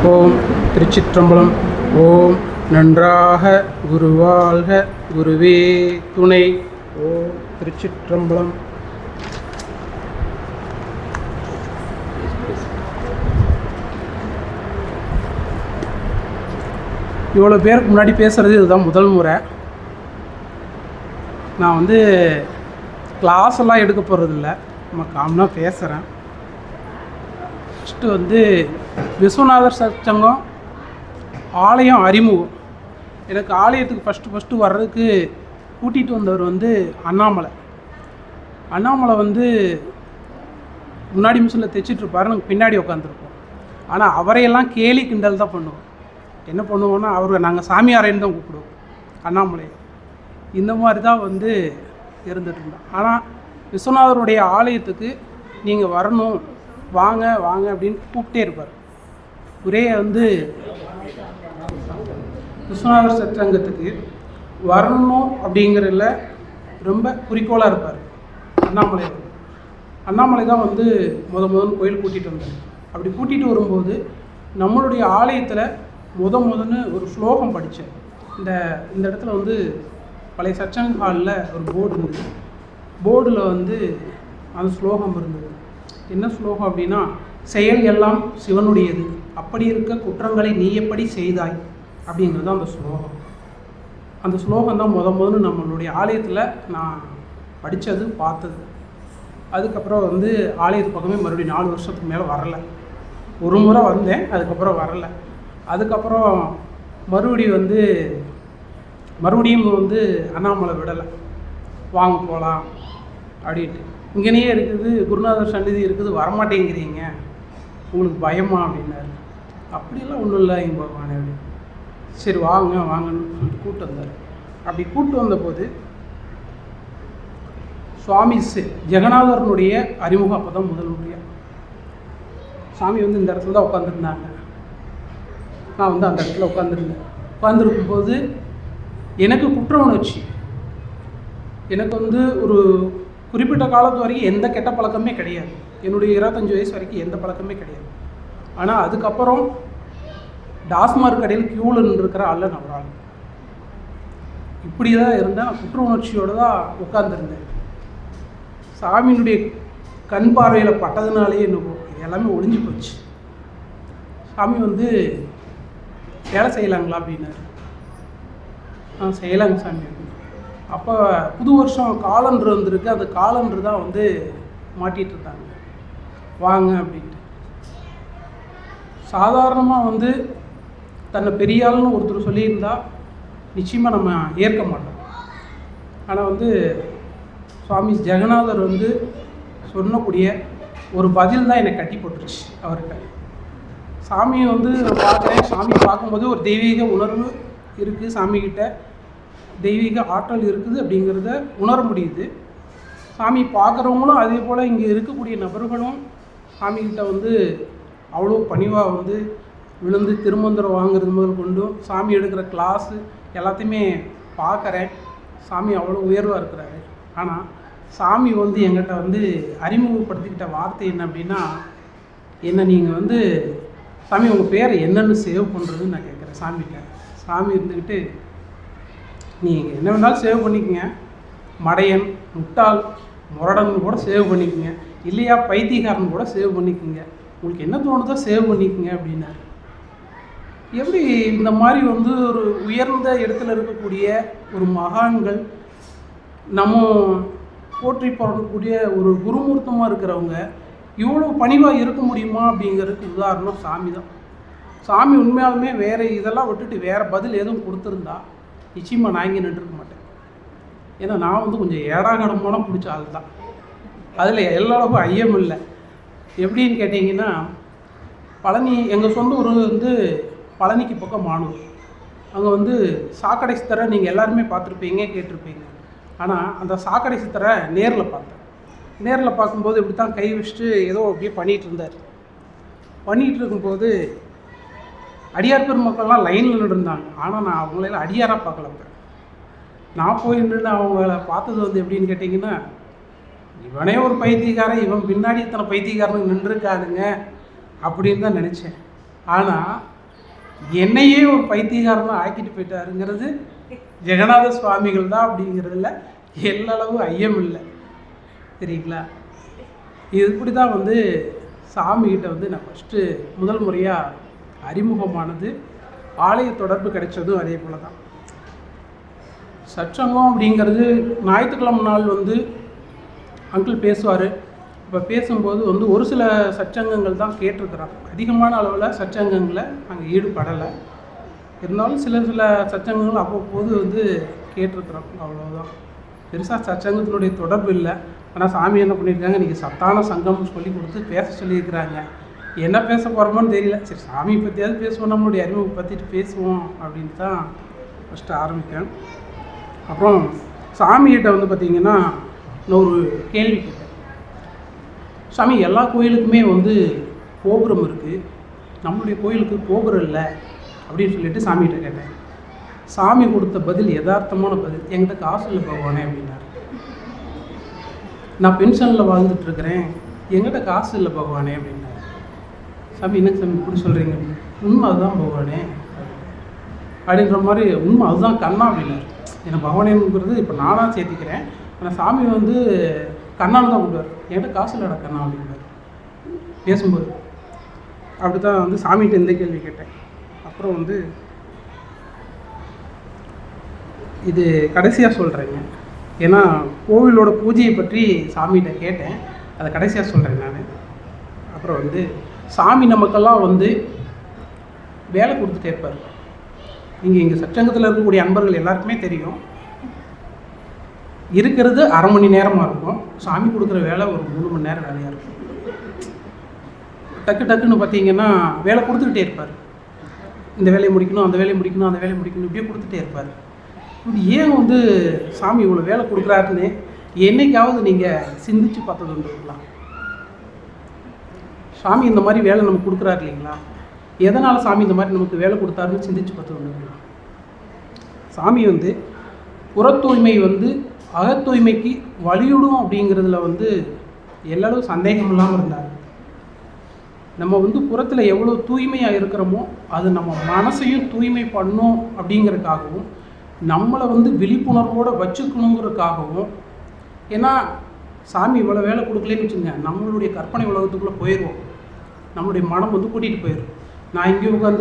ஓம் திருச்சிற்றம்பலம். ஓம் நன்றாக குருவாழ்க, குருவே துணை. ஓம் திருச்சிற்றம்பலம். இவ்வளோ பேருக்கு முன்னாடி பேசுகிறது இதுதான் முதல் முறை. நான் கிளாஸ் எல்லாம் எடுக்க போகிறதில்ல, நம்ம காமனாக பேசுகிறேன். ஃபஸ்ட்டு விஸ்வநாதர் சத்சங்கம் ஆலயம் அறிமுகம். எனக்கு ஆலயத்துக்கு ஃபஸ்ட்டு வர்றதுக்கு கூட்டிகிட்டு வந்தவர் அண்ணாமலை. முன்னாடி மிஷினில் தைச்சிட்ருப்பார், நாங்கள் பின்னாடி உட்காந்துருப்போம். ஆனால் அவரையெல்லாம் கேலி கிண்டல் தான் பண்ணுவோம். என்ன பண்ணுவோன்னா, நாங்கள் சாமியாரைன்னு தான் கூப்பிடுவோம், அண்ணாமலை. இந்த மாதிரி தான் இருந்துட்டு இருந்தோம். ஆனால் விஸ்வநாதருடைய ஆலயத்துக்கு நீங்கள் வரணும், வாங்க வாங்க அப்படின்னு கூப்பிட்டே இருப்பார். ஒரே விஸ்வநாதர் சத்சங்கத்துக்கு வரணும் அப்படிங்கிறதுல ரொம்ப குறிக்கோளாக இருப்பார் அண்ணாமலை. அண்ணாமலை தான் முதல் கோயில் கூட்டிகிட்டு வந்தார். அப்படி கூட்டிகிட்டு வரும்போது நம்மளுடைய ஆலயத்தில் முதன்னு ஒரு ஸ்லோகம் படித்தேன். இந்த இடத்துல பழைய சத்சங்க ஹாலில் ஒரு போர்டு இருந்தது. போர்டில் அந்த ஸ்லோகம் இருந்தது. என்ன ஸ்லோகம் அப்படின்னா, செயல் எல்லாம் சிவனுடையது, அப்படி இருக்க குற்றங்களை நீ எப்படி செய்தாய் அப்படிங்கிறது தான் அந்த ஸ்லோகம். அந்த ஸ்லோகம் தான் முதன்னு நம்மளுடைய ஆலயத்தில் நான் படித்தது, பார்த்தது. அதுக்கப்புறம் ஆலயத்து பக்கமே மறுபடியும் 4 வருஷத்துக்கு மேலே வரலை. ஒரு முறை வந்தேன், அதுக்கப்புறம் வரலை. அதுக்கப்புறம் மறுபடியும் அண்ணாமலை விடலை, வாங்க போகலாம் அப்படின்ட்டு. இங்கேயே இருக்குது, குருநாதர் சந்நிதி இருக்குது, வரமாட்டேங்கிறீங்க, உங்களுக்கு பயமா அப்படின்னாரு. அப்படிலாம் ஒன்றும் இல்லை இங்கே பகவானே அப்படின்னு. சரி வாங்கன்னு சொல்லிட்டு கூப்பிட்டு வந்தார். அப்படி கூப்பிட்டு வந்தபோது சுவாமி ஜெகநாதரனுடைய அறிமுகம் அப்போ தான் முதல் முறையாக. சாமி இந்த இடத்துல தான் உட்காந்துருந்தாங்க. நான் அந்த இடத்துல உட்காந்துருந்தேன். உட்காந்துருக்கும்போது எனக்கு குற்ற உணர்ச்சி. எனக்கு ஒரு குறிப்பிட்ட காலத்து வரைக்கும் எந்த கெட்ட பழக்கமே கிடையாது. என்னுடைய 25 வயசு வரைக்கும் எந்த பழக்கமே கிடையாது. ஆனால் அதுக்கப்புறம் டாஸ்மார்க் கடையில் கியூவில் இருக்கிற ஆள் நான் ஒரு ஆள். இப்படி தான் இருந்தேன். நான் குற்ற உணர்ச்சியோடு தான் உட்கார்ந்துருந்தேன். சாமியினுடைய கண் பார்வையில் பட்டதுனாலே என்னவோ இது எல்லாமே ஒழிஞ்சு போச்சு. சாமி வேலை செய்யலாங்களா அப்படின்னாரு. செய்யலாங்க சாமி. அப்போ புது வருஷம் காலண்டர் வந்திருக்கு. அந்த காலண்டர் தான் மாட்டிகிட்டு இருந்தாங்க, வாங்க அப்படின்ட்டு. சாதாரணமாக தன்னை பெரிய ஆள்னு ஒருத்தர் சொல்லியிருந்தா நிச்சயமாக நம்ம ஏற்க மாட்டோம். ஆனால் சுவாமி ஜெகநாதர் சொன்னக்கூடிய ஒரு பதில் தான் என்னை கட்டி போட்டுருச்சு அவர்கிட்ட. சாமியை நான் பார்க்குறேன். சாமியை பார்க்கும்போது ஒரு தெய்வீக உணர்வு இருக்குது, சாமிக்கிட்ட தெய்வீக ஆற்றல் இருக்குது அப்படிங்கிறத உணர முடியுது. சாமி பார்க்குறவங்களும் அதே போல் இங்கே இருக்கக்கூடிய நபர்களும் சாமிக்கிட்ட அவ்வளோ பணிவாக விழுந்து திருமந்திரம் வாங்குறது முதல் கொண்டும் சாமி எடுக்கிற கிளாஸு எல்லாத்தையுமே பார்க்குறேன். சாமி அவ்வளோ உயர்வாக இருக்கிறாரு. ஆனால் சாமி எங்கிட்ட அறிமுகப்படுத்திக்கிட்ட வார்த்தை என்ன அப்படின்னா, என்ன நீங்கள் சாமி உங்கள் பேரை என்னென்னு சேவ் பண்ணுறதுன்னு நான் கேட்குறேன் சாமிகிட்ட. சாமி இருந்துக்கிட்டு, நீங்கள் என்ன வேணாலும் சேவ் பண்ணிக்கங்க, மடையன், முட்டாள், முரடன் கூட சேவ் பண்ணிக்கோங்க, இல்லையா பைத்தியக்காரன் கூட சேவ் பண்ணிக்கோங்க, உங்களுக்கு என்ன தோணுதோ சேவ் பண்ணிக்கோங்க அப்படின்னாரு. எப்படி இந்த மாதிரி ஒரு உயர்ந்த இடத்துல இருக்கக்கூடிய ஒரு மகான்கள், நம்ம போற்றி போடக்கூடிய ஒரு குருமூர்த்தமாக இருக்கிறவங்க இவ்வளோ பணிவாக இருக்க முடியுமா அப்படிங்கிறதுக்கு உதாரணம் சாமி தான். சாமி உண்மையாலுமே வேறு இதெல்லாம் விட்டுட்டு வேறு பதில் எதுவும் கொடுத்துருந்தா நிச்சயமாக நான் இங்கே நின்றுருக்க மாட்டேன். ஏன்னா நான் கொஞ்சம் ஏடாகடமான பிடிச்ச ஆள் தான். அதில் எல்லாருக்கும் ஐயம் இல்லை. எப்படின்னு கேட்டிங்கன்னா, பழனி எங்கள் சொந்த ஊர் பழனிக்கு பக்கம் மானூர். அங்கே சாக்கடை சித்தரை நீங்கள் எல்லாருமே பார்த்துருப்பீங்க, கேட்டிருப்பீங்க. ஆனால் அந்த சாக்கடை சித்தரை நேரில் பார்த்தேன். நேரில் பார்க்கும்போது இப்படி தான் கை வச்சுட்டு ஏதோ அப்படியே பண்ணிகிட்டு இருந்தார். பண்ணிகிட்டு இருக்கும்போது அடியார் பெருமக்கள்லாம் லைனில் நின்றுருந்தாங்க. ஆனால் நான் அவங்களெல்லாம் அடியாராக பார்க்கல. நான் போய் நின்று அவங்கள பார்த்தது எப்படின்னு கேட்டிங்கன்னா, இவனே ஒரு பைத்தியக்காரன், இவன் பின்னாடி இத்தனை பைத்தியக்காரனுக்கு நின்றுருக்காதுங்க அப்படின்னு தான் நினச்சேன். ஆனால் என்னையே ஒரு பைத்தியகாரமாக ஆக்கிட்டு போயிட்டாருங்கிறது ஜெகநாத சுவாமிகள் தான் அப்படிங்கிறதுல எல்லளவு ஐயம் இல்லை. சரிங்களா? இது இப்படி தான் வந்து சாமிகிட்ட வந்து நான் ஃபஸ்ட்டு முதல் முறையாக அறிமுகமானது. ஆலய தொடர்பு கிடைச்சதும் அதே போல் தான். சற்சங்கம் அப்படிங்கிறது ஞாயிற்றுக்கிழமை நாள் வந்து அங்கிள் பேசுவார். இப்போ பேசும்போது வந்து ஒரு சில சற்சங்கங்கள் தான் கேட்டிருக்கிறோம். அதிகமான அளவில் சற்சங்கங்களை நாங்கள் ஈடுபடலை. இருந்தாலும் சில சில சச்சங்கங்கள் அவ்வப்போது வந்து கேட்டிருக்கிறோம், அவ்வளோதான். பெருசாக சச்சங்கத்தினுடைய தொடர்பு இல்லை. ஆனால் சாமி என்ன பண்ணியிருக்காங்க, நீங்கள் சத்தான சங்கம் சொல்லி கொடுத்து பேச சொல்லியிருக்கிறாங்க. என்ன பேச போகிறோமோன்னு தெரியல. சரி, சாமி பற்றியாவது பேசுவோம், நம்மளுடைய அறிமுகம் பற்றிட்டு பேசுவோம் அப்படின்னு தான் ஃபஸ்ட்டு ஆரம்பிக்கிறேன். அப்புறம் சாமிகிட்ட வந்து பார்த்திங்கன்னா நான் ஒரு கேள்வி கேட்டேன். சாமி, எல்லா கோயிலுக்குமே வந்து கோபுரம் இருக்குது, நம்மளுடைய கோயிலுக்கு கோபுரம் இல்லை அப்படின்னு சொல்லிட்டு சாமிகிட்ட கேட்டேன். சாமி கொடுத்த பதில் யதார்த்தமான பதில், என்கிட்ட காசு இல்லை பகவானே அப்படின்னாரு. நான் பென்ஷனில் வாழ்ந்துட்டுருக்கிறேன், என்கிட்ட காசு இல்லை பகவானே அப்படின்னாரு. சாமி, என்ன சாமி இப்படி சொல்கிறீங்க? உண்மை அதுதான் பகவானே அப்படின்ற மாதிரி. உண்மை அதுதான் கண்ணா அப்படின்னாரு. ஏன்னா பகவானேங்கிறது இப்போ நானாக சேர்த்திக்கிறேன், ஆனால் சாமி வந்து கண்ணான்னு தான் கொடுப்பார். என்கிட்ட காசு இல்லைடா கண்ணா அப்படின்னாரு பேசும்போது. அப்படி தான் வந்து சாமிகிட்ட இந்த கேள்வி கேட்டேன். அப்புறம் வந்து இது கடைசியாக சொல்கிறேங்க, ஏன்னா கோவிலோட பூஜையை பற்றி சாமிகிட்ட கேட்டேன், அதை கடைசியாக சொல்கிறேன் நான். அப்புறம் வந்து சாமி நமக்கெல்லாம் வந்து வேலை கொடுத்துட்டே இருப்பார். நீங்கள் இங்கே சச்சங்கத்தில் இருக்கக்கூடிய அன்பர்கள் எல்லாருக்குமே தெரியும், இருக்கிறது அரை மணி நேரமாக இருக்கும், சாமி கொடுக்குற வேலை ஒரு 3 மணி நேரம் வேலையாக இருக்கும். டக்கு டக்குன்னு பார்த்தீங்கன்னா வேலை கொடுத்துக்கிட்டே இருப்பார். இந்த வேலையை முடிக்கணும், அந்த வேலையை முடிக்கணும், அந்த வேலையை முடிக்கணும், இப்படியே கொடுத்துட்டே இருப்பார். இப்படி ஏன் வந்து சாமி இவ்வளோ வேலை கொடுக்குறாருன்னு என்னைக்காவது நீங்கள் சிந்திச்சு பார்த்தது உண்டுங்களா? சாமி இந்த மாதிரி வேலை நமக்கு கொடுக்குறாரு இல்லைங்களா, எதனால் சாமி இந்த மாதிரி நமக்கு வேலை கொடுத்தாருன்னு சிந்திச்சு பார்த்தது உண்டுங்களா? சாமி வந்து புற தூய்மை வந்து அக தூய்மைக்கு வழிவிடும் அப்படிங்கிறதுல வந்து எல்லாரும் சந்தேகம் இல்லாமல் இருந்தார். நம்ம வந்து புறத்தில் எவ்வளோ தூய்மையாக இருக்கிறோமோ அது நம்ம மனசையும் தூய்மை பண்ணும் அப்படிங்கிறதுக்காகவும், நம்மளை வந்து விழிப்புணர்வோடு வச்சுக்கணுங்கிறதுக்காகவும். ஏன்னா சாமி இவ்வளோ வேலை கொடுக்கலன்னு வச்சுங்க, நம்மளுடைய கற்பனை உலகத்துக்குள்ளே போயிடுவோம், நம்மளுடைய மனம் வந்து கூட்டிகிட்டு போயிடும். நான் இங்கே உட்காந்து